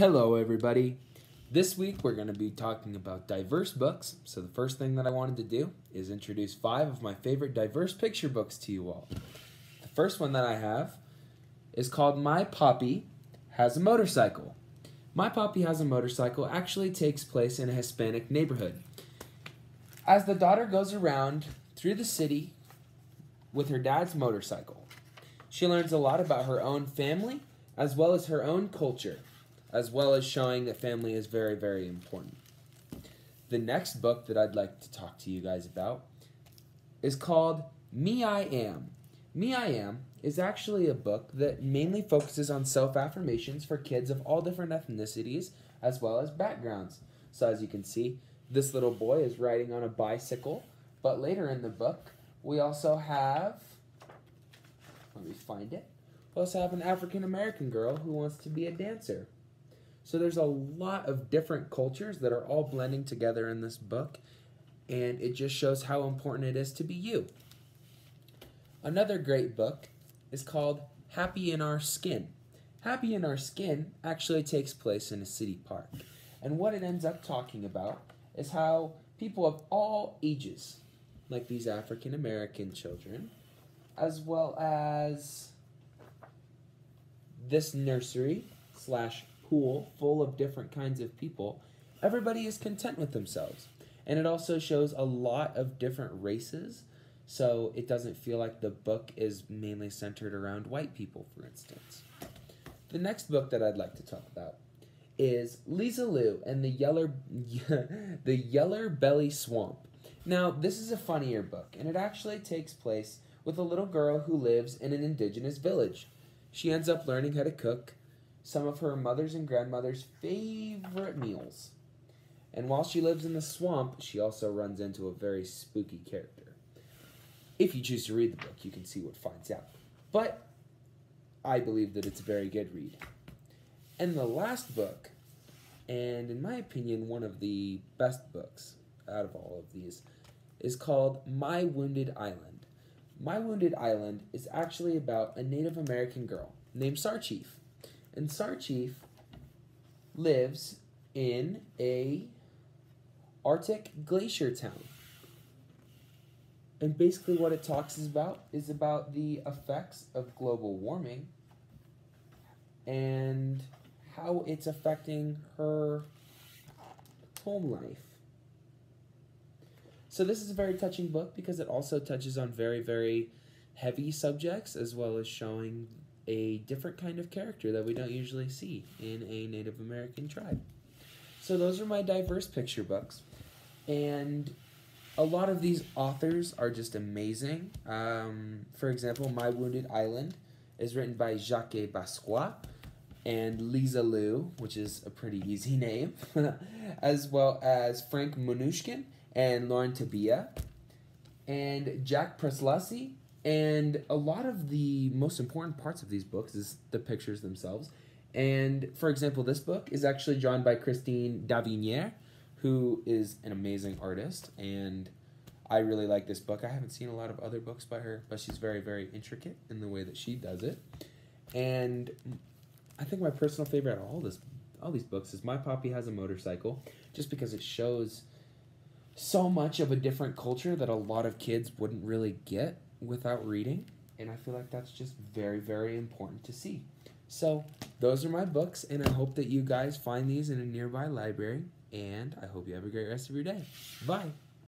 Hello everybody. This week we're going to be talking about diverse books. So the first thing that I wanted to do is introduce 5 of my favorite diverse picture books to you all. The first one that I have is called My Poppy Has a Motorcycle. My Poppy Has a Motorcycle actually takes place in a Hispanic neighborhood. As the daughter goes around through the city with her dad's motorcycle, she learns a lot about her own family as well as her own culture, as well as showing that family is very, very important. The next book that I'd like to talk to you guys about is called Me I Am. Me I Am is actually a book that mainly focuses on self-affirmations for kids of all different ethnicities as well as backgrounds. So as you can see, this little boy is riding on a bicycle, but later in the book, we also have, let me find it, we also have an African-American girl who wants to be a dancer. So there's a lot of different cultures that are all blending together in this book, and it just shows how important it is to be you. Another great book is called Happy in Our Skin. Happy in Our Skin actually takes place in a city park, and what it ends up talking about is how people of all ages, like these African American children, as well as this nursery / pool full of different kinds of people, everybody is content with themselves. And it also shows a lot of different races, so it doesn't feel like the book is mainly centered around white people, for instance. The next book that I'd like to talk about is Lisa Lou and the Yeller Belly Swamp. Now, this is a funnier book, and it actually takes place with a little girl who lives in an indigenous village. She ends up learning how to cook some of her mother's and grandmother's favorite meals. And while she lives in the swamp, she also runs into a very spooky character. If you choose to read the book, you can see what finds out. But I believe that it's a very good read. And the last book, and in my opinion, one of the best books out of all of these, is called My Wounded Island. My Wounded Island is actually about a Native American girl named Sarchief. And Sarchief lives in a Arctic glacier town. And basically what it talks is about the effects of global warming and how it's affecting her home life. So this is a very touching book because it also touches on very, very heavy subjects as well as showing a different kind of character that we don't usually see in a Native American tribe. So those are my diverse picture books, and a lot of these authors are just amazing. For example, My Wounded Island is written by Jacques Basquiat and Lisa Lou, which is a pretty easy name, as well as Frank Mnuchin and Lauren Tabia and Jack Preslasi. And a lot of the most important parts of these books is the pictures themselves. And, for example, this book is actually drawn by Christine Davinier, who is an amazing artist. And I really like this book. I haven't seen a lot of other books by her, but she's very, very intricate in the way that she does it. And I think my personal favorite out of all these books is My Poppy Has a Motorcycle, just because it shows so much of a different culture that a lot of kids wouldn't really get without reading, and I feel like that's just very, very important to see. So those are my books, and I hope that you guys find these in a nearby library, and I hope you have a great rest of your day. Bye!